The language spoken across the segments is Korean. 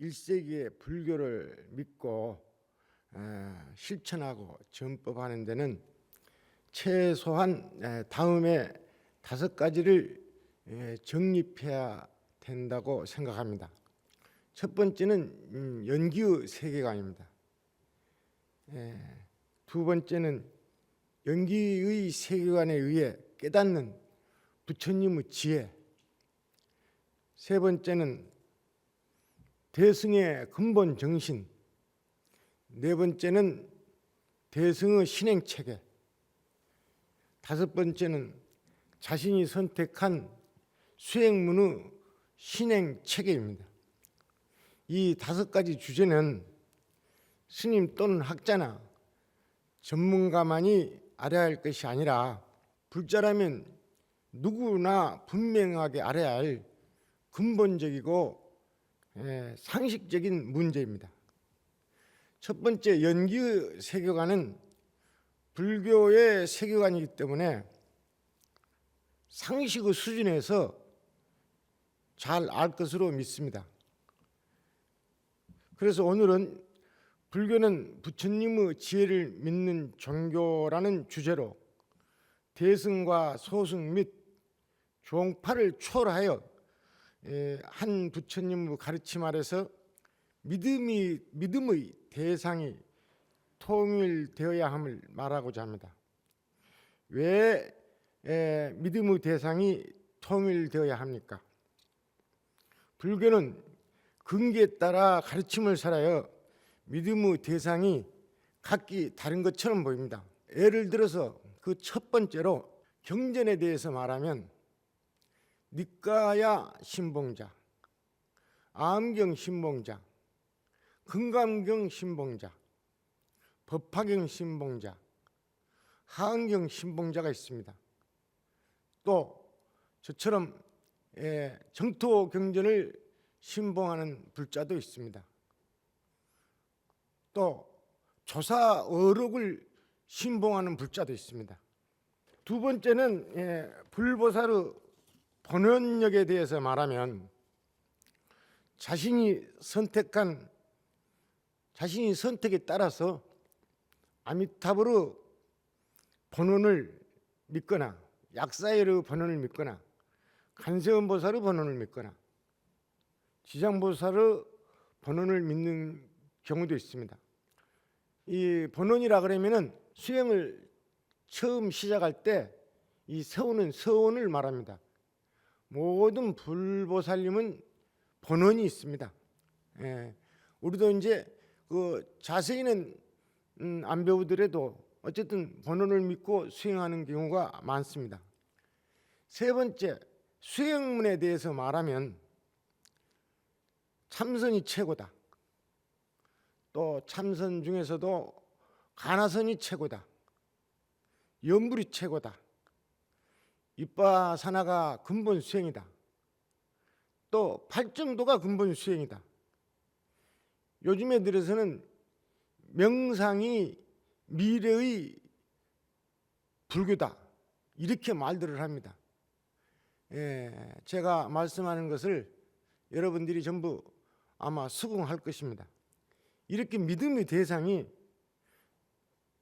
21세기의 불교를 믿고 실천하고 전법하는 데는 최소한 다음에 5가지를 정립해야 된다고 생각합니다. 첫 번째는 연기의 세계관입니다. 두 번째는 연기의 세계관에 의해 깨닫는 부처님의 지혜. 세 번째는 대승의 근본 정신. 네 번째는 대승의 신행 체계. 다섯 번째는 자신이 선택한 수행문의 신행 체계입니다. 이 5가지 주제는 스님 또는 학자나 전문가만이 알아야 할 것이 아니라 불자라면 누구나 분명하게 알아야 할 근본적이고 상식적인 문제입니다. 첫 번째, 연기의 세계관은 불교의 세계관이기 때문에 상식의 수준에서 잘 알 것으로 믿습니다. 그래서 오늘은 불교는 부처님의 지혜를 믿는 종교라는 주제로 대승과 소승 및 종파를 초월하여 한 부처님의 가르침 아래서 믿음의 대상이 통일되어야 함을 말하고자 합니다. 왜 믿음의 대상이 통일되어야 합니까? 불교는 근기에 따라 가르침을 살아요. 믿음의 대상이 각기 다른 것처럼 보입니다. 예를 들어서 그 첫 번째로 경전에 대해서 말하면 니까야 신봉자, 암경 신봉자, 금감경 신봉자, 법화경 신봉자, 하은경 신봉자가 있습니다. 또 저처럼 정토 경전을 신봉하는 불자도 있습니다. 또 조사 어록을 신봉하는 불자도 있습니다. 두 번째는 불보살의 본원력에 대해서 말하면 자신이 선택에 따라서 아미타불의 본원을 믿거나 약사열의 본원을 믿거나 간세음보살의 본원을 믿거나 지장보살의 본원을 믿는 경우도 있습니다. 이 본원이라 그러면은 수행을 처음 시작할 때 이 세우는 서원을 말합니다. 모든 불보살님은 본원이 있습니다. 우리도 이제 그 자세히는 안 배우더라도 어쨌든 본원을 믿고 수행하는 경우가 많습니다. 세 번째, 수행문에 대해서 말하면 참선이 최고다. 또 참선 중에서도 가나선이 최고다. 염불이 최고다. 입바사나가 근본 수행이다. 또 팔정도가 근본 수행이다. 요즘에 들어서는 명상이 미래의 불교다. 이렇게 말들을 합니다. 제가 말씀하는 것을 여러분들이 전부 아마 수긍할 것입니다. 이렇게 믿음의 대상이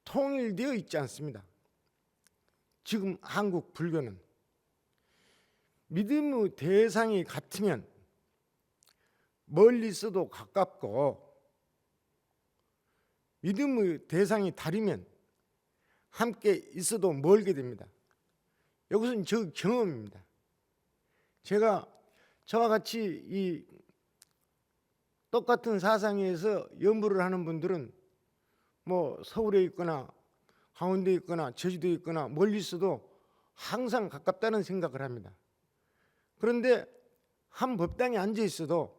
통일되어 있지 않습니다. 지금 한국 불교는 믿음의 대상이 같으면 멀리 있어도 가깝고 믿음의 대상이 다르면 함께 있어도 멀게 됩니다. 이것은 저 경험입니다. 제가 저와 같이 이 똑같은 사상에서 연구를 하는 분들은 뭐 서울에 있거나 강원도에 있거나 제주도에 있거나 멀리 있어도 항상 가깝다는 생각을 합니다. 그런데 한 법당에 앉아 있어도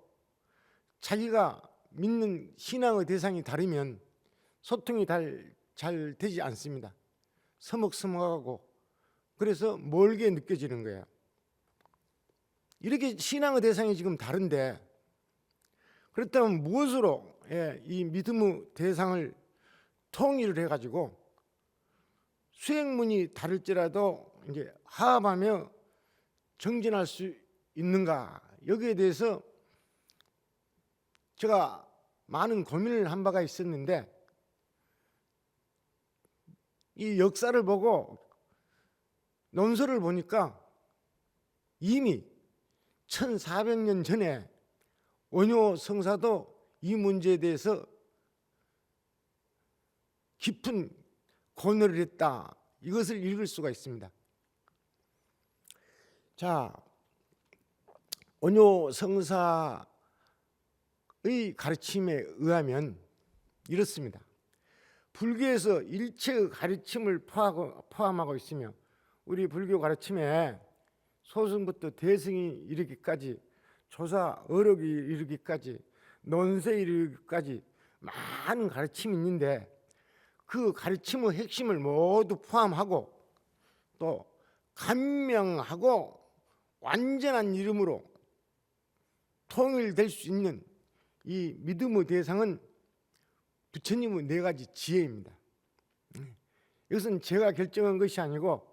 자기가 믿는 신앙의 대상이 다르면 소통이 잘 되지 않습니다. 서먹서먹하고 그래서 멀게 느껴지는 거예요. 이렇게 신앙의 대상이 지금 다른데 그렇다면 무엇으로 이 믿음의 대상을 통일을 해가지고 수행문이 다를지라도 이제 화합하며 정진할 수 있는가? 여기에 대해서 제가 많은 고민을 한 바가 있었는데 이 역사를 보고 논설을 보니까 이미 1400년 전에 원효 성사도 이 문제에 대해서 깊은 고뇌를 했다, 이것을 읽을 수가 있습니다. 자, 원효 성사의 가르침에 의하면 이렇습니다. 불교에서 일체의 가르침을 포함하고 있으며 우리 불교 가르침에 소승부터 대승이 이르기까지, 조사 어록이 이르기까지, 논세 이르기까지 많은 가르침이 있는데 그 가르침의 핵심을 모두 포함하고 또 간명하고 완전한 이름으로 통일될 수 있는 이 믿음의 대상은 부처님의 4가지 지혜입니다. 이것은 제가 결정한 것이 아니고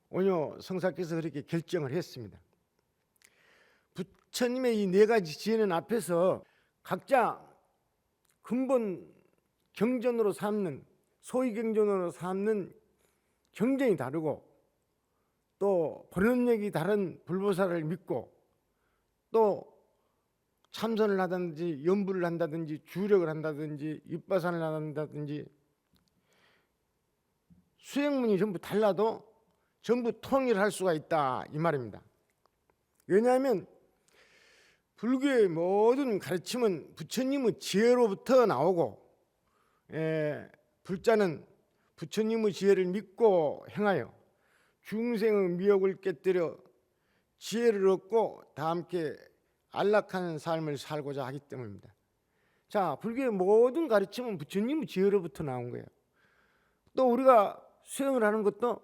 원효 성사께서 그렇게 결정을 했습니다. 부처님의 이 4가지 지혜는 앞에서 각자 근본 경전으로 삼는, 소위 경전으로 삼는 경전이 다르고 또 본원력이 다른 불보살을 믿고 또 참선을 하든지 연부를 한다든지 주력을 한다든지 윗바산을 한다든지 수행문이 전부 달라도 전부 통일할 수가 있다, 이 말입니다. 왜냐하면 불교의 모든 가르침은 부처님의 지혜로부터 나오고 불자는 부처님의 지혜를 믿고 행하여 중생의 미혹을 깨뜨려 지혜를 얻고 다 함께 안락한 삶을 살고자 하기 때문입니다. 자, 불교의 모든 가르침은 부처님의 지혜로부터 나온 거예요. 또 우리가 수행을 하는 것도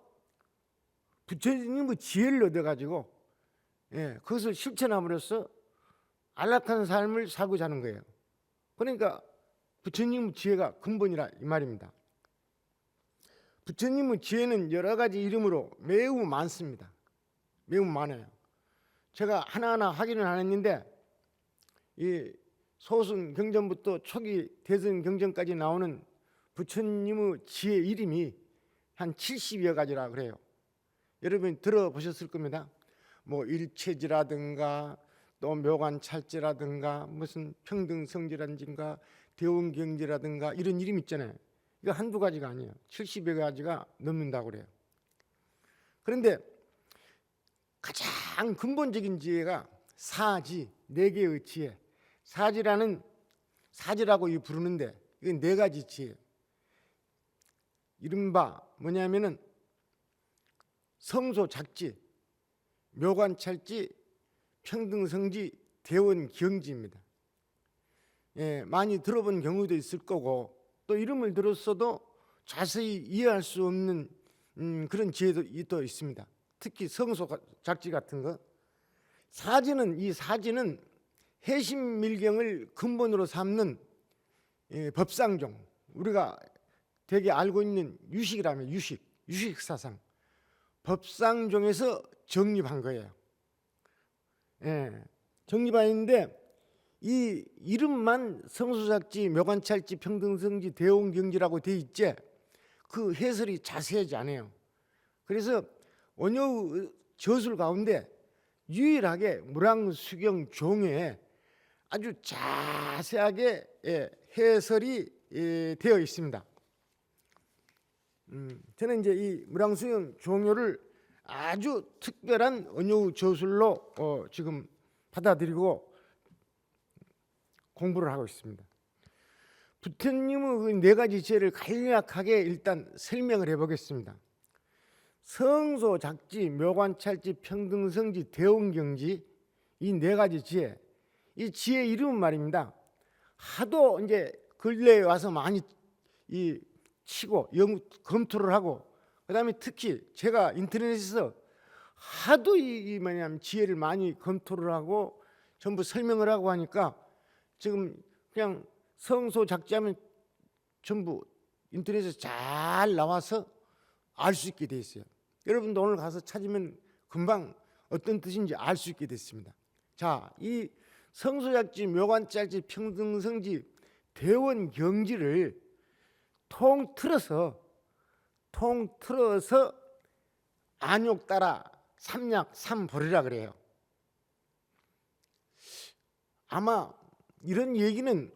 부처님의 지혜를 얻어가지고 그것을 실천함으로써 안락한 삶을 살고자 하는 거예요. 그러니까 부처님의 지혜가 근본이라 이 말입니다. 부처님의 지혜는 여러 가지 이름으로 매우 많습니다. 매우 많아요. 제가 하나하나 확인을 안 했는데 이 소승 경전부터 초기 대승 경전까지 나오는 부처님의 지혜 이름이 한 70여 가지라 그래요. 여러분 들어보셨을 겁니다. 뭐 일체지라든가 또 묘관찰지라든가 무슨 평등성지라든가 대원경지라든가 이런 이름 있잖아요. 이거 한두 가지가 아니에요. 70여 가지가 넘는다고 그래요. 그런데 가장 근본적인 지혜가 사지, 4개의 지혜. 사지라고 부르는데 이건 4가지 지혜. 이른바 뭐냐면은 성소작지, 묘관찰지, 평등성지, 대원경지입니다. 많이 들어본 경우도 있을 거고 또 이름을 들었어도 자세히 이해할 수 없는 그런 지혜도 또 있습니다. 특히 성소작지 같은 거. 이 사지는 해심밀경을 근본으로 삼는 법상종, 우리가 되게 알고 있는 유식이라면 유식사상, 법상종에서 정립한 거예요. 정립하는데 이 이름만 성소작지, 묘관찰지, 평등성지, 대원경지라고 돼 있지 그 해설이 자세하지 않아요. 그래서 원효 저술 가운데 유일하게 무량수경 종에 아주 자세하게 해설이 되어 있습니다. 저는 이제 이 무량수경 종요를 아주 특별한 원효 저술로 지금 받아들이고 공부를 하고 있습니다. 부처님의 그 4가지 지혜를 간략하게 일단 설명을 해보겠습니다. 성소작지, 묘관찰지, 평등성지, 대원경지, 이 4가지 지혜, 이 지혜 이름은 말입니다. 하도 이제 근래에 와서 많이 치고 검토를 하고, 그다음에 특히 제가 인터넷에서 하도 뭐냐면 지혜를 많이 검토를 하고 전부 설명을 하고 하니까 지금 그냥 성소작지하면 전부 인터넷에서 잘 나와서 알 수 있게 돼 있어요. 여러분도 오늘 가서 찾으면 금방 어떤 뜻인지 알 수 있게 됐습니다. 자, 이 성소작지, 묘관짤지, 평등성지, 대원경지를 통틀어서 안욕따라 삼약 삼보리라 그래요. 아마 이런 얘기는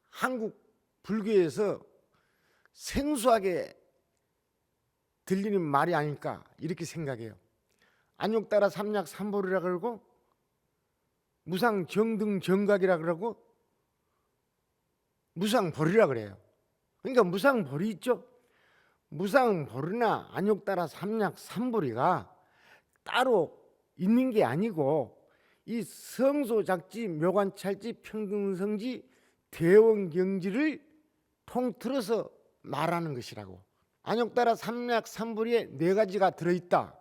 한국 불교에서 생소하게 들리는 말이 아닐까 이렇게 생각해요. 안욕따라 삼약 삼보리라 그러고 무상정등정각이라 그러고 무상보리라 그래요. 그러니까 무상보리 있죠. 무상보리나 안욕따라 삼약 삼보리가 따로 있는 게 아니고 이 성소작지, 묘관찰지, 평등성지, 대원경지를 통틀어서 말하는 것이라고. 안욕따라 삼약 삼보리에 네 가지가 들어있다.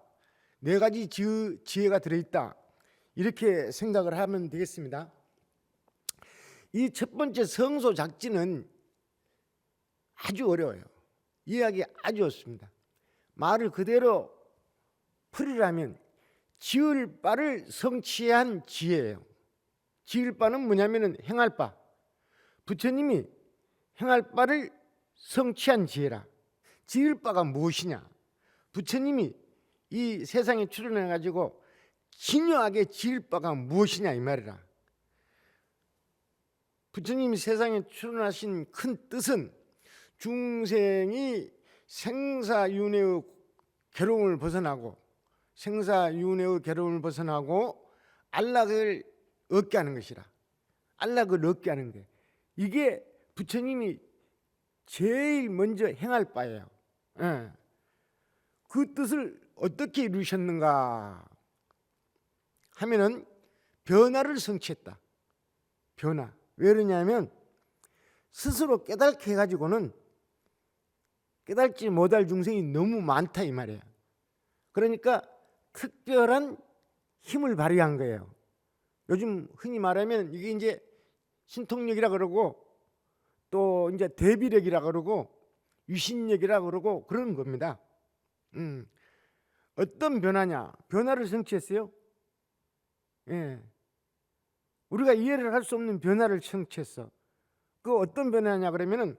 네 가지 지혜가 들어있다. 이렇게 생각을 하면 되겠습니다. 이 첫 번째 성소작지는 아주 어려워요. 이해하기 아주 어렵습니다. 말을 그대로 풀이라면 지을 바를 성취한 지혜예요. 지을 바는 뭐냐면은 행할 바. 부처님이 행할 바를 성취한 지혜라. 지을 바가 무엇이냐? 부처님이 이 세상에 출현해 가지고 진요하게 지을 바가 무엇이냐 이 말이라. 부처님이 세상에 출현하신 큰 뜻은 중생이 생사윤회의 괴로움을 벗어나고 안락을 얻게 하는 것이라. 안락을 얻게 하는 게 이게 부처님이 제일 먼저 행할 바예요. 그 뜻을 어떻게 이루셨는가 하면은 변화를 성취했다. 변화. 왜 그러냐면 스스로 깨닫게 해가지고는 깨닫지 못할 중생이 너무 많다 이 말이에요. 그러니까 특별한 힘을 발휘한 거예요. 요즘 흔히 말하면 이게 이제 신통력이라 그러고 또 이제 대비력이라 그러고 유신력이라 그러고 그런 겁니다. 어떤 변화냐? 변화를 성취했어요. 예. 우리가 이해를 할 수 없는 변화를 성취했어. 그 어떤 변화냐 그러면은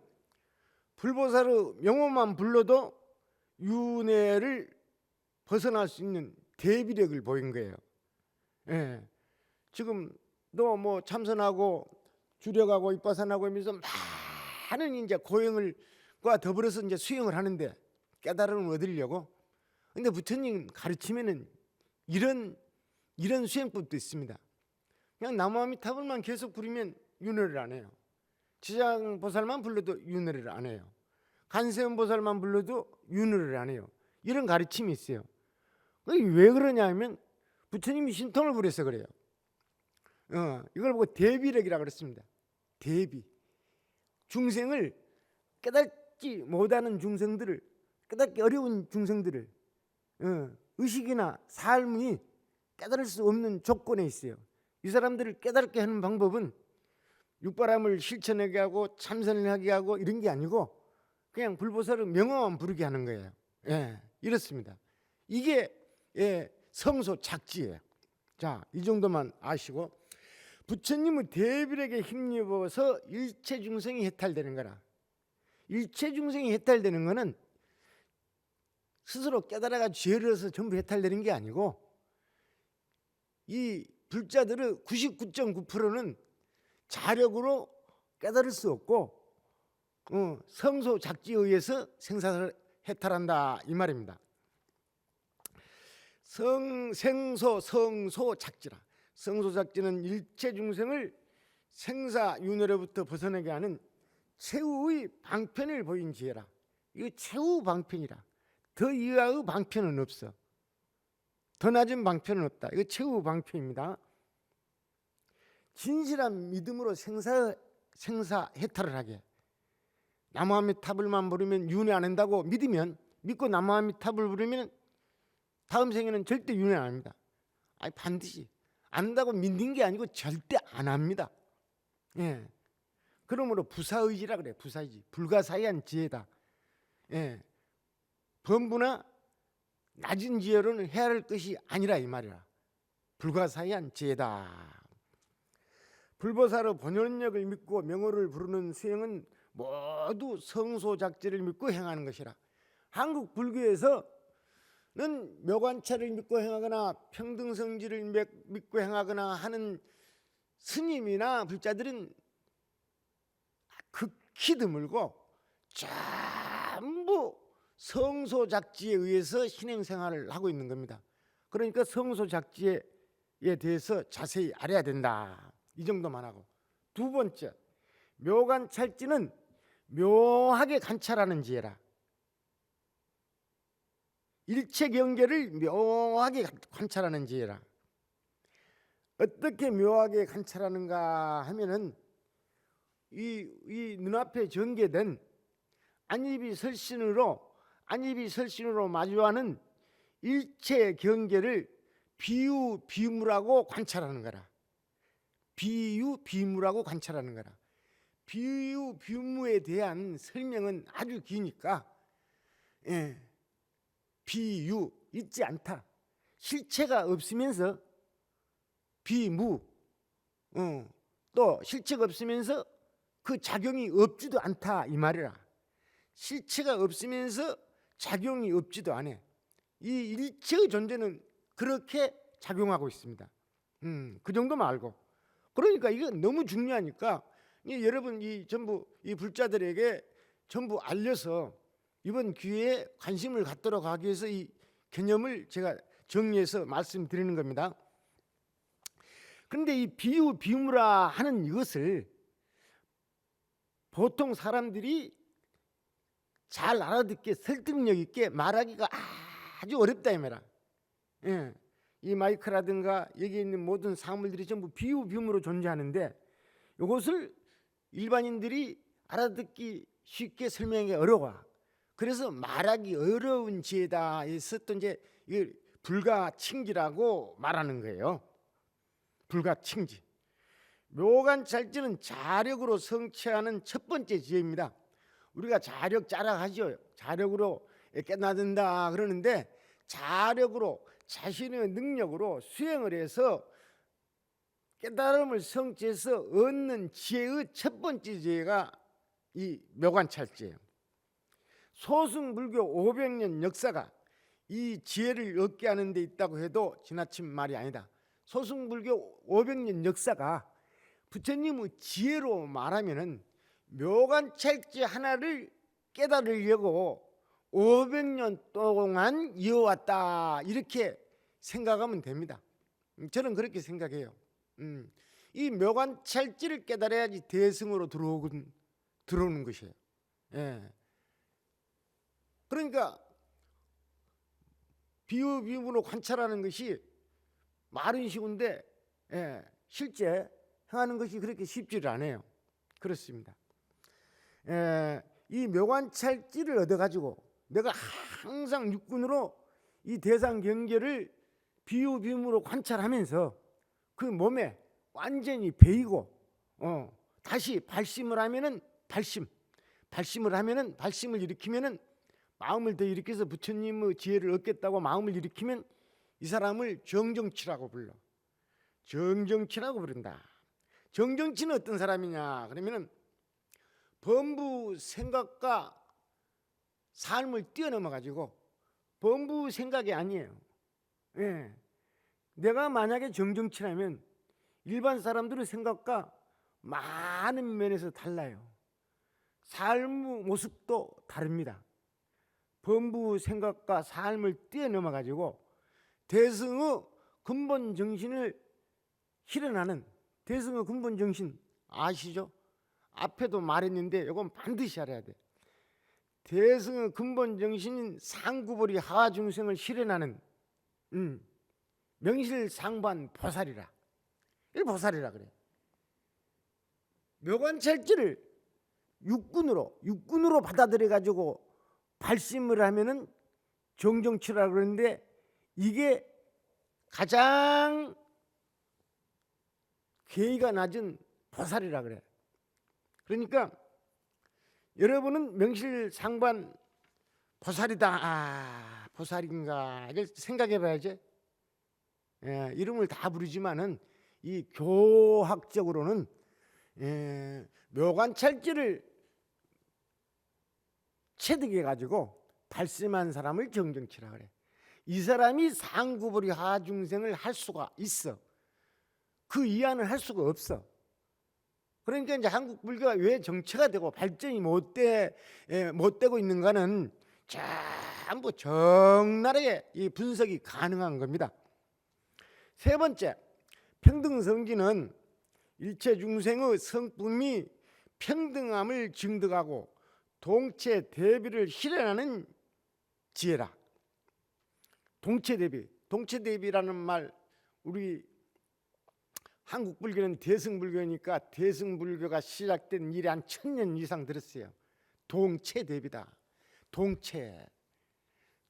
불보살의 명호만 불러도 윤회를 벗어날 수 있는 대비력을 보인 거예요. 예. 지금 너 뭐 참선하고 주력하고 입바산하고 하면서 많은 이제 고행을과 더불어서 이제 수행을 하는데 깨달음을 얻으려고. 근데 부처님 가르치면은 이런 수행법도 있습니다. 그냥 나무아미타불만 계속 부르면 윤회를 안 해요. 지장보살만 불러도 윤회를 안 해요. 간세음보살만 불러도 윤회를 안 해요. 이런 가르침이 있어요. 왜 그러냐 하면 부처님이 신통을 부려서 그래요. 이걸 보고 대비력이라고 그랬습니다. 대비. 중생을 깨닫지 못하는 중생들을, 깨닫기 어려운 중생들을 의식이나 삶이 깨달을 수 없는 조건에 있어요. 이 사람들을 깨닫게 하는 방법은 육바람을 실천하게 하고 참선을 하게 하고 이런 게 아니고 그냥 불보살의 명호만 부르게 하는 거예요. 예, 이렇습니다. 이게 성소작지예요. 자, 이 정도만 아시고 부처님의 대비력에 힘입어서 일체 중생이 해탈되는 거라. 일체 중생이 해탈되는 거는 스스로 깨달아가 죄를 해서 전부 해탈되는 게 아니고 이 불자들의 99.9%는 자력으로 깨달을 수 없고 성소작지에 의해서 생사를 해탈한다 이 말입니다. 성소작지라. 성소작지는 일체 중생을 생사윤회로부터 벗어나게 하는 최후의 방편을 보인 지혜라. 이거 최후 방편이라. 더 이하의 방편은 없어. 더 낮은 방편은 없다. 이거 최후 방편입니다. 진실한 믿음으로 생사 해탈을 하게. 나무아미타불만 부르면 윤회 안 한다고 믿고 나무아미타불 부르면 다음 생에는 절대 윤회 안 합니다. 반드시 안 한다고 믿는 게 아니고 절대 안 합니다. 예. 그러므로 부사의지라 그래요. 부사의지. 불가사의한 지혜다. 예. 범부나 낮은 지혜로는 해야 할 것이 아니라 이 말이라. 불가사의한 지혜다. 불보살의 본연력을 믿고 명호를 부르는 수행은 모두 성소작지를 믿고 행하는 것이라. 한국 불교에서는 묘관찰을 믿고 행하거나 평등성지를 믿고 행하거나 하는 스님이나 불자들은 극히 드물고 전부 성소작지에 의해서 신행생활을 하고 있는 겁니다. 그러니까 성소작지에 대해서 자세히 알아야 된다. 이 정도만 하고, 두 번째, 묘관찰지는 묘하게 관찰하는 지혜라. 일체 경계를 묘하게 관찰하는 지혜라. 어떻게 묘하게 관찰하는가 하면은 이 눈앞에 전개된 안입이 설신으로 마주하는 일체 경계를 비유 비무라고 관찰하는 거라. 비유 비무라고 관찰하는 거라. 비유 비무에 대한 설명은 아주 기니까 비유 있지 않다. 실체가 없으면서 비무, 또 실체가 없으면서 그 작용이 없지도 않다 이 말이라. 실체가 없으면서 작용이 없지도 않아. 이 일체의 존재는 그렇게 작용하고 있습니다. 그 정도만 알고. 그러니까 이건 너무 중요하니까 여러분 전부 이 불자들에게 전부 알려서 이번 기회에 관심을 갖도록 하기 위해서 이 개념을 제가 정리해서 말씀드리는 겁니다. 그런데 이 비유 비무라 하는 이것을 보통 사람들이 잘 알아듣게 설득력 있게 말하기가 아주 어렵다 이 말이야. 이 마이크라든가 여기 있는 모든 사물들이 전부 비유 비무로 존재하는데 이것을 일반인들이 알아듣기 쉽게 설명하기 어려워. 그래서 말하기 어려운 지혜다 해서 또 이제 이걸 불가칭지라고 말하는 거예요. 불가칭지. 묘관찰지는 자력으로 성취하는 첫 번째 지혜입니다. 우리가 자력 자랑하죠. 자력으로 깨닫는다 그러는데 자력으로 자신의 능력으로 수행을 해서 깨달음을 성취해서 얻는 지혜의 첫 번째 지혜가 이 묘관찰지예요. 소승불교 500년 역사가 이 지혜를 얻게 하는 데 있다고 해도 지나친 말이 아니다. 소승불교 500년 역사가 부처님의 지혜로 말하면은 묘관찰지 하나를 깨달으려고 500년 동안 이어왔다 이렇게 생각하면 됩니다. 저는 그렇게 생각해요. 이 묘관찰지를 깨달아야지 대승으로 들어오는 것이에요. 그러니까 비유 비유로 관찰하는 것이 말은 쉬운데 실제 행하는 것이 그렇게 쉽지를 않아요. 그렇습니다. 이 묘관찰지를 얻어가지고 내가 항상 육군으로 이 대상 경계를 비유 비유로 관찰하면서 그 몸에 완전히 배이고 다시 발심을 하면은 발심을 하면은 발심을 일으키면은 마음을 더 일으켜서 부처님의 지혜를 얻겠다고 마음을 일으키면 이 사람을 정정치라고 불러. 정정치라고 부른다. 정정치는 어떤 사람이냐 그러면은 범부 생각과 삶을 뛰어넘어 가지고 범부 생각이 아니에요. 내가 만약에 정정치라면 일반 사람들의 생각과 많은 면에서 달라요. 삶의 모습도 다릅니다. 범부 생각과 삶을 뛰어넘어 가지고 대승의 근본 정신을 실현하는 대승의 근본 정신 아시죠? 앞에도 말했는데 이건 반드시 알아야 돼. 대승의 근본 정신인 상구보리 하중생을 실현하는 명실상부한 보살이라. 이 보살이라 그래. 묘관찰지를 육군으로 받아들여 가지고 발심을 하면은 정정치라 그러는데 이게 가장 계의가 낮은 보살이라 그래. 그러니까 여러분은 명실상부한 보살이다. 보살인가 이걸 생각해 봐야지. 이름을 다 부르지만은 이 교학적으로는 묘관찰지를 체득해 가지고 발심한 사람을 정정치라 그래. 이 사람이 상구불이 하중생을 할 수가 있어. 그 이하는 할 수가 없어. 그러니까 이제 한국 불교가 왜 정체가 되고 발전이 못 되고 있는가는 전부 적나라하게 이 분석이 가능한 겁니다. 세 번째, 평등성지는 일체 중생의 성품이 평등함을 증득하고 동체 대비를 실현하는 지혜라. 동체 대비, 동체 대비라는 말, 우리 한국 불교는 대승불교니까 대승불교가 시작된 일이 한 1000년 이상 들었어요. 동체 대비다. 동체.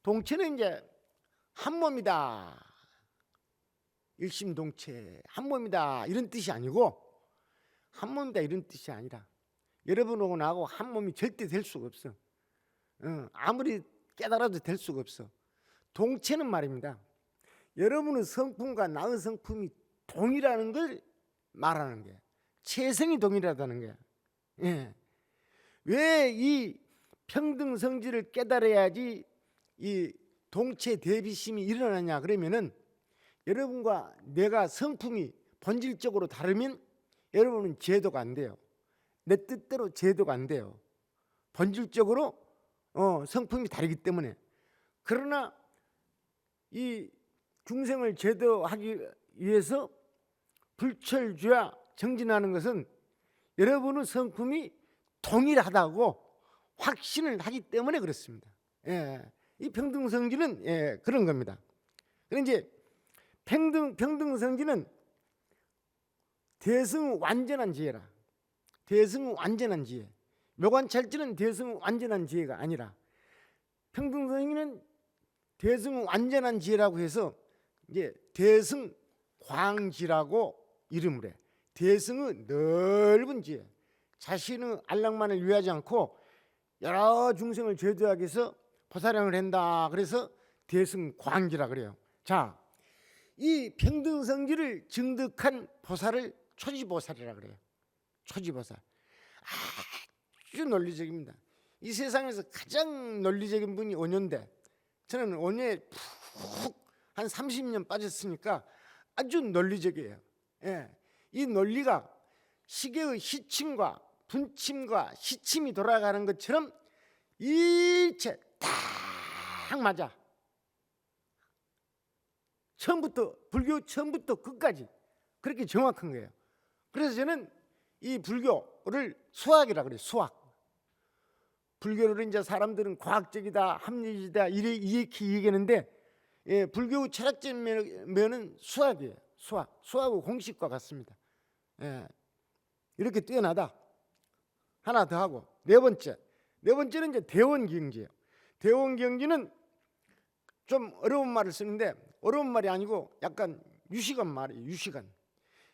동체는 이제 한 몸이다. 일심동체. 한 몸이다. 이런 뜻이 아니고, 한 몸이다 이런 뜻이 아니라, 여러분하고 나하고 한 몸이 절대 될 수가 없어. 아무리 깨달아도 될 수가 없어. 동체는 말입니다. 여러분의 성품과 나의 성품이 동이라는 걸 말하는 거야. 체성이 동일하다는 거야. 왜 이 평등성지를 깨달아야지 이 동체 대비심이 일어나냐 그러면은, 여러분과 내가 성품이 본질적으로 다르면 여러분은 제도가 안 돼요. 내 뜻대로 제도가 안 돼요. 본질적으로 성품이 다르기 때문에. 그러나 이 중생을 제도하기 위해서 불철주야 정진하는 것은 여러분의 성품이 동일하다고 확신을 하기 때문에 그렇습니다. 이 평등성지는 그런 겁니다. 그런데 평등성지는 대승 완전한 지혜라. 대승 완전한 지혜. 묘관찰지는 대승 완전한 지혜가 아니라, 평등성지는 대승 완전한 지혜라고 해서 이제 대승 광지라고 이름을 해. 대승의 넓은 지혜. 자신의 안락만을 위하지 않고 여러 중생을 제도하기 위해서 보살행을 한다. 그래서 대승 광지라 그래요. 자, 이 평등성지를 증득한 보살을 초지보살이라 그래요. 초지보살. 아주 논리적입니다. 이 세상에서 가장 논리적인 분이 원효인데, 저는 원효에 푹 한 30년 빠졌으니까 아주 논리적이에요. 이 논리가 시계의 시침과 분침과 시침이 돌아가는 것처럼 일체 딱 맞아. 처음부터, 불교 처음부터 끝까지 그렇게 정확한 거예요. 그래서 저는 이 불교를 수학이라 그래요. 수학. 불교를 이제 사람들은 과학적이다, 합리적이다 이렇게 얘기하는데, 불교 철학적 면은 수학이에요. 수학하고 공식과 같습니다. 이렇게 뛰어나다. 하나 더 하고, 네 번째는 이제 대원경지예요. 대원경지는 좀 어려운 말을 쓰는데, 어려운 말이 아니고 약간 유식한 말이에요. 유식한.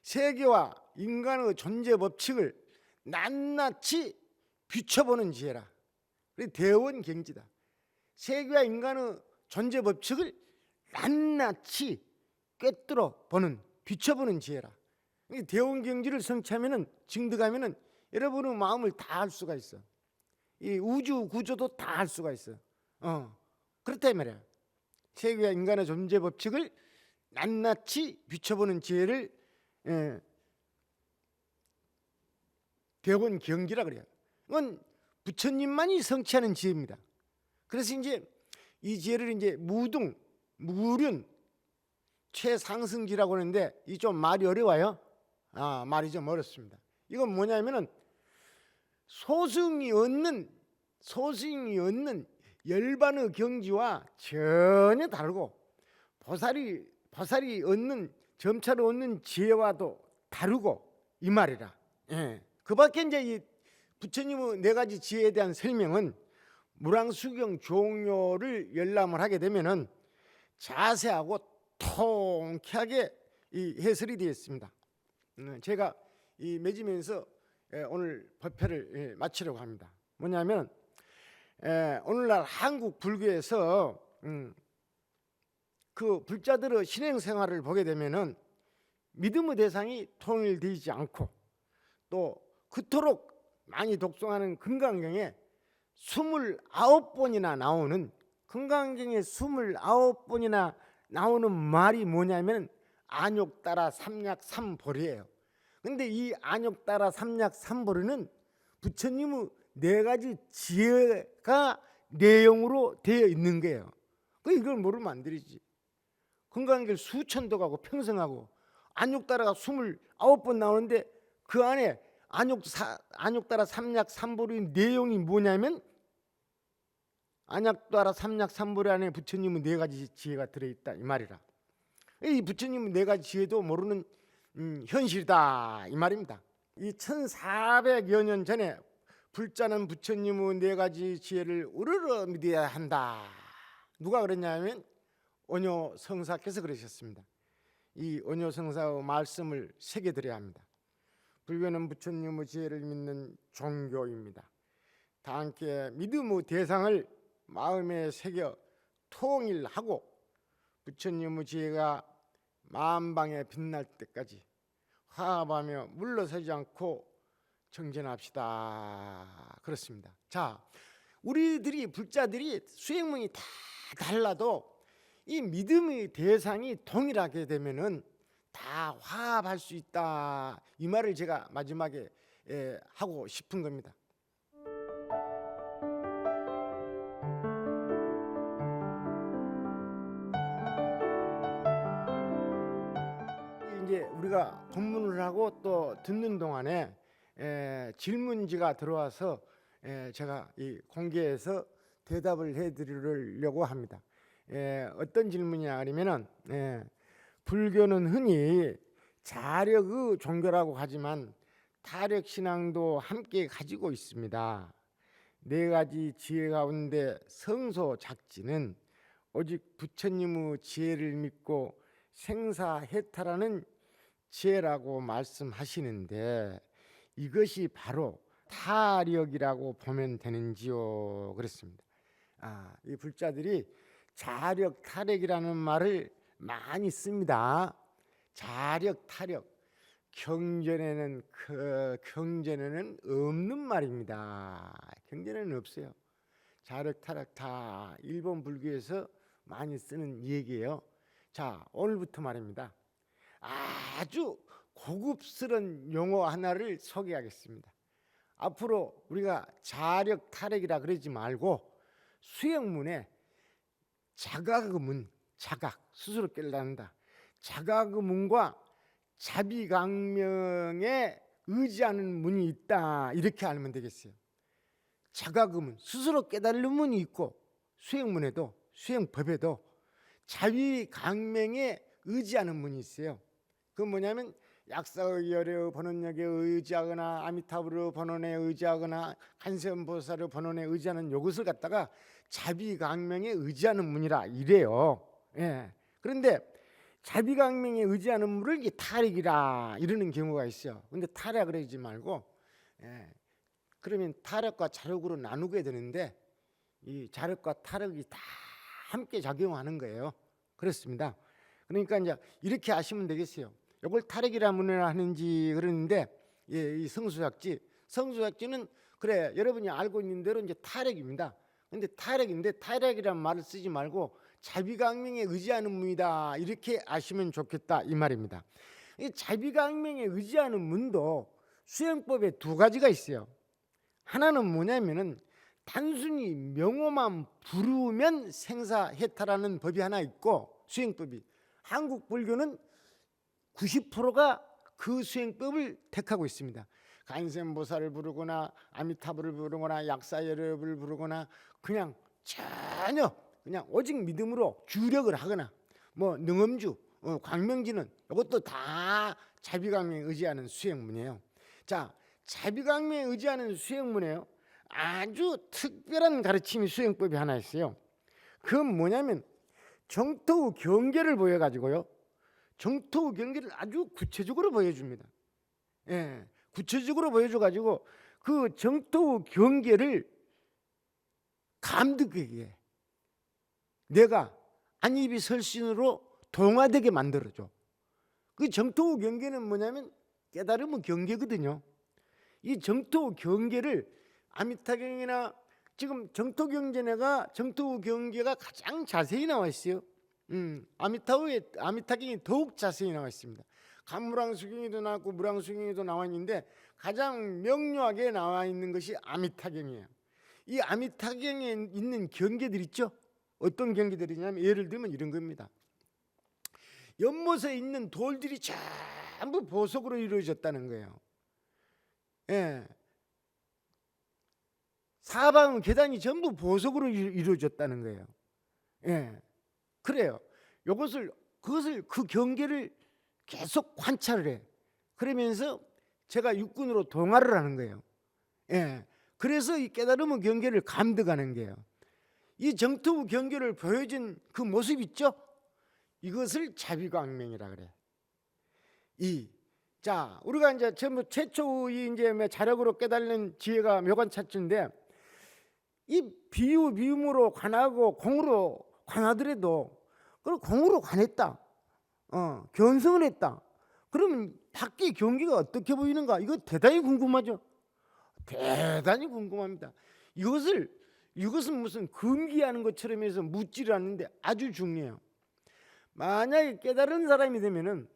세계와 인간의 존재 법칙을 낱낱이 비춰보는 지혜라. 그게 대원경지다. 세계와 인간의 존재 법칙을 낱낱이 꿰뚫어 보는, 비춰보는 지혜라. 대원경지를 성취하면은, 증득하면은 여러분의 마음을 다 알 수가 있어. 이 우주 구조도 다 알 수가 있어. 그렇다 이 말이야. 세계와 인간의 존재 법칙을 낱낱이 비춰보는 지혜를 대원경지라 그래요. 이건 부처님만이 성취하는 지혜입니다. 그래서 이제 이 지혜를 이제 무등, 무륜, 최상승지라고 하는데, 이 좀 말이 어려워요. 말이 좀 어렵습니다. 이건 뭐냐면은 소승이 얻는 열반의 경지와 전혀 다르고, 보살이 얻는, 점차로 얻는 지혜와도 다르고 이 말이라. 그 밖에 이제 이 부처님의 네 가지 지혜에 대한 설명은 무량수경 종료를 열람을 하게 되면은 자세하고 통쾌하게 이 해설이 되어 있습니다. 제가 이 맺으면서 오늘 법회를 마치려고 합니다. 뭐냐면, 오늘날 한국 불교에서 그 불자들의 신행 생활을 보게 되면은 믿음의 대상이 통일되지 않고 또 그토록 많이 독송하는 금강경에 29번이나 나오는, 금강경에 29번이나 나오는 말이 뭐냐면 안욕따라 삼약삼보리예요. 근데 이 안욕따라 삼약삼보리는 부처님의 4가지 지혜가 내용으로 되어 있는 거예요. 이걸 모르면 안 되지. 금강경 수천도 가고 평생하고 안욕따라가 29번 나오는데 그 안에 안욕따라 삼약삼보리 내용이 뭐냐면 안욕따라 삼약삼보리 안에 부처님의 4가지 지혜가 들어있다 이 말이라. 이 부처님의 4가지 지혜도 모르는 현실이다 이 말입니다. 이 1400여 년 전에 불자는 부처님의 4가지 지혜를 우러러 믿어야 한다. 누가 그랬냐면 원효 성사께서 그러셨습니다. 이 원효 성사의 말씀을 새겨드려야 합니다. 불교는 부처님의 지혜를 믿는 종교입니다. 다 함께 믿음의 대상을 마음에 새겨 통일하고 부처님의 지혜가 만방에 빛날 때까지 화합하며 물러서지 않고 정진합시다. 그렇습니다. 자, 우리들이 불자들이 수행문이 다 달라도 이 믿음의 대상이 동일하게 되면은 다 화합할 수 있다. 이 말을 제가 마지막에 하고 싶은 겁니다. 이제 우리가 법문을 하고 또 듣는 동안에 질문지가 들어와서 제가 이 공개해서 대답을 해드리려고 합니다. 어떤 질문이냐 하면은 불교는 흔히 자력의 종교라고 하지만 타력 신앙도 함께 가지고 있습니다. 4가지 지혜 가운데 성소작지는 오직 부처님의 지혜를 믿고 생사해탈하는 지혜라고 말씀하시는데 이것이 바로 타력이라고 보면 되는지요? 그렇습니다. 이 불자들이 자력, 타력이라는 말을 많이 씁니다. 자력, 타력, 경전에는 없는 말입니다. 경전에는 없어요. 자력, 타력 다 일본 불교에서 많이 쓰는 얘기예요. 자, 오늘부터 말입니다. 아주 고급스러운 용어 하나를 소개하겠습니다. 앞으로 우리가 자력, 타력이라 그러지 말고 수행문에 자각의 문, 자각, 스스로 깨달는다. 자각의 문과 자비강명에 의지하는 문이 있다. 이렇게 알면 되겠어요. 자각의 문, 스스로 깨달는 문이 있고 수행문에도, 수행법에도 자비강명에 의지하는 문이 있어요. 그건 뭐냐면 약사의 열의 번원력에 의지하거나 아미타불의 번원에 의지하거나 간세음보살의 번원에 의지하는 이것을 갖다가 자비강명에 의지하는 문이라 이래요. 그런데 자비강명에 의지하는 문을 타력이라 이러는 경우가 있어요. 근데 타력 그러지 말고 그러면 타력과 자력으로 나누게 되는데 이 자력과 타력이 다 함께 작용하는 거예요. 그렇습니다. 그러니까 이제 이렇게 아시면 되겠어요. 이걸 타력이라 문을 하는지 그러는데 이 성수작지는 그래 여러분이 알고 있는 대로 이제 타력입니다. 근데 타력인데 타력이란 말을 쓰지 말고 자비강명에 의지하는 문이다 이렇게 아시면 좋겠다 이 말입니다. 이 자비강명에 의지하는 문도 수행법에 2가지가 있어요. 하나는 뭐냐면은 단순히 명호만 부르면 생사해탈하는 법이 하나 있고 수행법이, 한국 불교는 90%가 그 수행법을 택하고 있습니다. 간센보살을 부르거나 아미타불을 부르거나 약사열업을 부르거나 그냥 전혀 그냥 오직 믿음으로 주력을 하거나 뭐 능엄주, 광명지는 이것도 다 자비강명에 의지하는 수행문이에요. 자, 자비강명에 의지하는 수행문에요 아주 특별한 가르침이 수행법이 하나 있어요. 그건 뭐냐면 정토 경계를 보여가지고요, 정토 경계를 아주 구체적으로 보여줍니다. 구체적으로 보여줘가지고 그 정토 경계를 감득하게 해. 내가 안입이 설신으로 동화되게 만들어줘. 그 정토 경계는 뭐냐면 깨달음의 경계거든요. 이 정토 경계를 아미타경이나 지금 정토 경계가 가장 자세히 나와 있어요. 아미타경이 더욱 자세히 나와 있습니다. 간무량수경에도 나왔고 무량수경에도 나와 있는데 가장 명료하게 나와 있는 것이 아미타경이에요. 이 아미타경에 있는 경계들 있죠. 어떤 경계들이냐면 예를 들면 이런 겁니다. 연못에 있는 돌들이 전부 보석으로 이루어졌다는 거예요. 예. 사방 계단이 전부 보석으로 이루어졌다는 거예요. 예. 그래요. 그것을 그 경계를 계속 관찰을 해. 그러면서 제가 육군으로 동화를 하는 거예요. 예. 그래서 이 깨달음의 경계를 감득하는 거예요. 이 정토 경계를 보여준 그 모습 있죠? 이것을 자비광명이라 그래. 자, 우리가 이제 전부 최초의 이제 자력으로 깨달는 지혜가 묘관차츠인데 이 비움으로 관하고 공으로 관하더라도 그럼 공으로 관했다. 견성을 했다. 그러면 밖의 경계가 어떻게 보이는가? 이거 대단히 궁금하죠. 대단히 궁금합니다. 이것은 무슨 금기하는 것처럼 해서 묻지를 않는데 아주 중요해요. 만약에 깨달은 사람이 되면은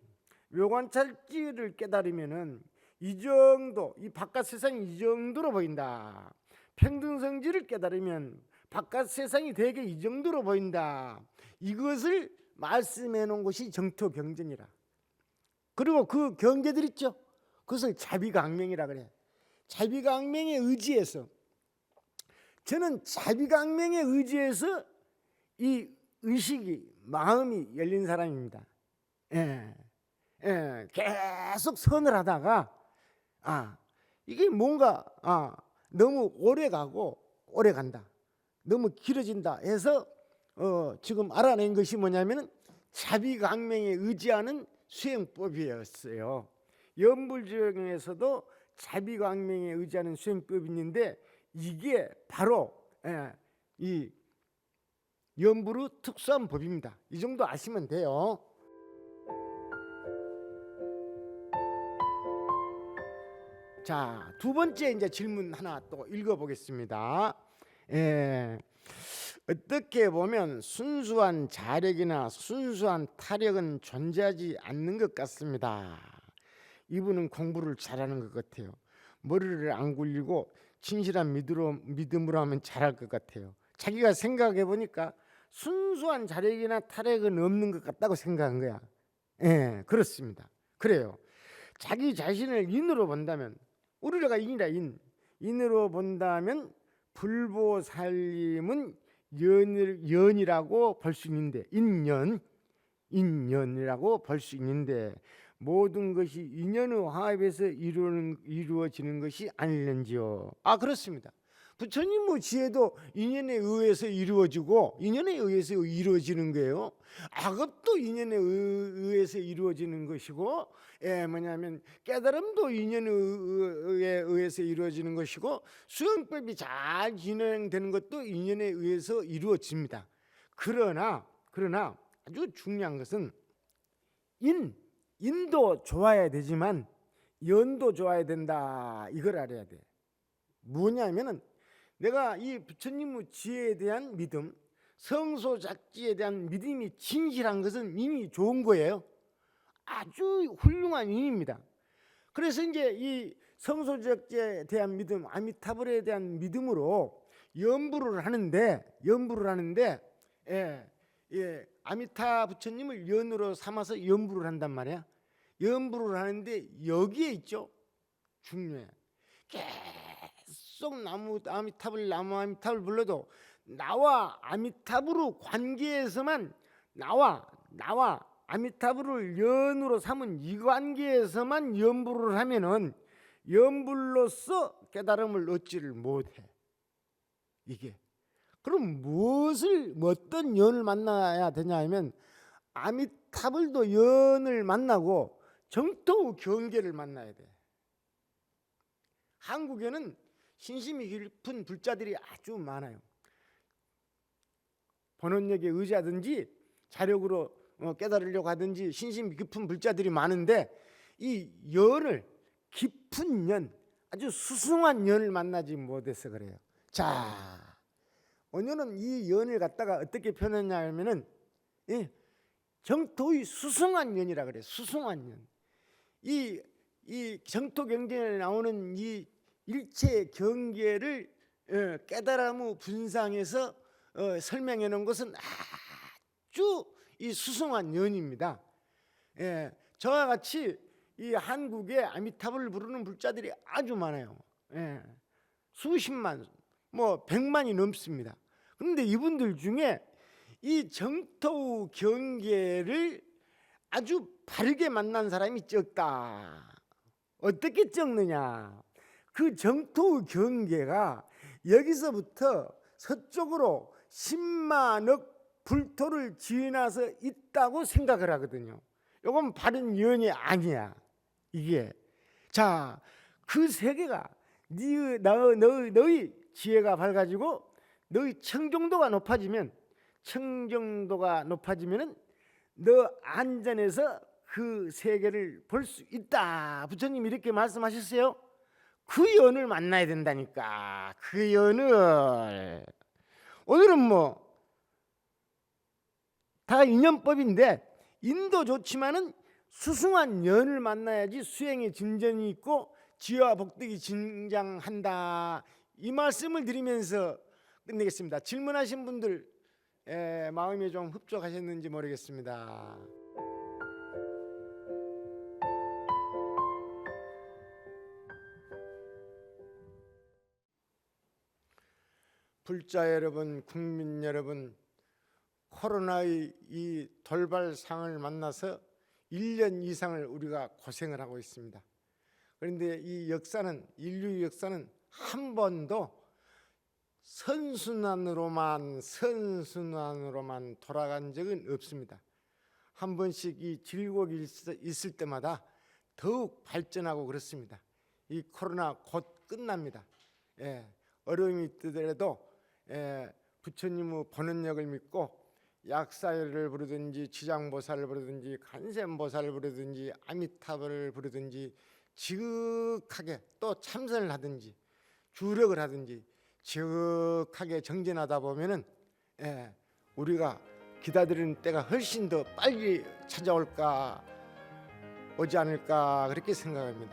묘관찰지를 깨달으면은 이 정도, 이 바깥 세상이 이 정도로 보인다. 평등성지를 깨달으면 바깥 세상이 되게 이 정도로 보인다. 이것을 말씀해 놓은 것이 정토경전이라. 그리고 그 경계들 있죠. 그것을 자비광명이라 그래. 자비광명에 의지해서 저는 자비광명에 의지해서 이 의식이 마음이 열린 사람입니다. 계속 선을 하다가 이게 뭔가 너무 오래 가고 오래 간다. 너무 길어진다 해서 지금 알아낸 것이 뭐냐면 자비광명에 의지하는 수행법이었어요. 연불조경에서도 자비광명에 의지하는 수행법이 있는데 이게 바로 이 연불의 특수한 법입니다. 이 정도 아시면 돼요. 자, 두 번째 이제 질문 하나 또 읽어보겠습니다. 어떻게 보면 순수한 자력이나 순수한 타력은 존재하지 않는 것 같습니다. 이분은 공부를 잘하는 것 같아요. 머리를 안 굴리고 진실한 믿음으로 하면 잘할 것 같아요. 자기가 생각해 보니까 순수한 자력이나 타력은 없는 것 같다고 생각한 거야. 그렇습니다. 그래요. 자기 자신을 인으로 본다면, 우리가 인이라 인으로 본다면 불보살림은 연이라고 볼 수 있는데, 인연이라고 볼 수 있는데 모든 것이 인연의 화합에서 이루어지는 것이 아닐는지요. 그렇습니다. 부처님의 지혜도 인연에 의해서 이루어지고 인연에 의해서 이루어지는 거예요. 악업도 인연에 의해서 이루어지는 것이고, 뭐냐면 깨달음도 인연에 의해서 이루어지는 것이고, 수행법이 잘 진행되는 것도 인연에 의해서 이루어집니다. 그러나 아주 중요한 것은 인도 좋아야 되지만 연도 좋아야 된다. 이걸 알아야 돼. 뭐냐면은 내가 이 부처님의 지혜에 대한 믿음, 성소작지에 대한 믿음이 진실한 것은 이미 좋은 거예요. 아주 훌륭한 인입니다. 그래서 이제 이 성소작지에 대한 믿음, 아미타불에 대한 믿음으로 연부를 하는데 아미타 부처님을 연으로 삼아서 연부를 한단 말이야. 연부를 하는데 여기에 있죠. 중요해. 계속 나무 아미타불 불러도 나와 아미타불의 관계에서만 나와 아미타불을 연으로 삼은 이 관계에서만 연부를 하면은 연불로서 깨달음을 얻지를 못해. 이게 그럼 어떤 연을 만나야 되냐 하면 아미타불도 연을 만나고 정토 경계를 만나야 돼. 한국에는 신심이 깊은 불자들이 아주 많아요. 번원력에 의지하든지 자력으로 깨달으려고 하든지 신심 깊은 불자들이 많은데 이 연을 깊은 연, 아주 수승한 연을 만나지 못해서 그래요. 자, 오늘은 이 연을 갖다가 어떻게 표현했냐면은 정토의 수승한 연이라 그래요. 수승한 연. 이 정토 경전에 나오는 이 일체 경계를 깨달음의 분상에서 설명해 놓은 것은 아주 이 수승한 연입니다. 저와 같이 이 한국에 아미타불을 부르는 불자들이 아주 많아요. 수십만, 뭐 100만이 넘습니다. 그런데 이분들 중에 이 정토 경계를 아주 바르게 만난 사람이 적다. 어떻게 적느냐? 그 정토 경계가 여기서부터 서쪽으로 10만억 불토를 지나서 있다고 생각을 하거든요. 이건 바른 연이 아니야. 이게 자, 그 세계가 너의 지혜가 밝아지고 너의 청정도가 높아지면은 너 안전해서 그 세계를 볼 수 있다. 부처님 이렇게 말씀하셨어요. 그 연을 만나야 된다니까. 그 연을. 오늘은 뭐 다 인연법인데 인도 좋지만은 수승한 연을 만나야지 수행의 진전이 있고 지혜와 복덕이 증장한다. 이 말씀을 드리면서 끝내겠습니다. 질문하신 분들 마음이 좀 흡족하셨는지 모르겠습니다. 불자 여러분, 국민 여러분, 코로나의 이 돌발상을 만나서 1년 이상을 우리가 고생을 하고 있습니다. 그런데 이 역사는, 인류 역사는 한 번도 선순환으로만 돌아간 적은 없습니다. 한 번씩 이 질곡이 있을 때마다 더욱 발전하고 그렇습니다. 이 코로나 곧 끝납니다. 어려움이 있더라도 부처님의 번원력을 믿고 약사를 부르든지 지장보살을 부르든지 간센보살을 부르든지 아미타불을 부르든지 지극하게 또 참선을 하든지 주력을 하든지 지극하게 정진하다 보면은 우리가 기다리는 때가 훨씬 더 빨리 찾아올까 오지 않을까 그렇게 생각합니다.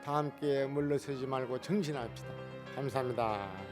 다 함께 물러서지 말고 정진합시다. 감사합니다.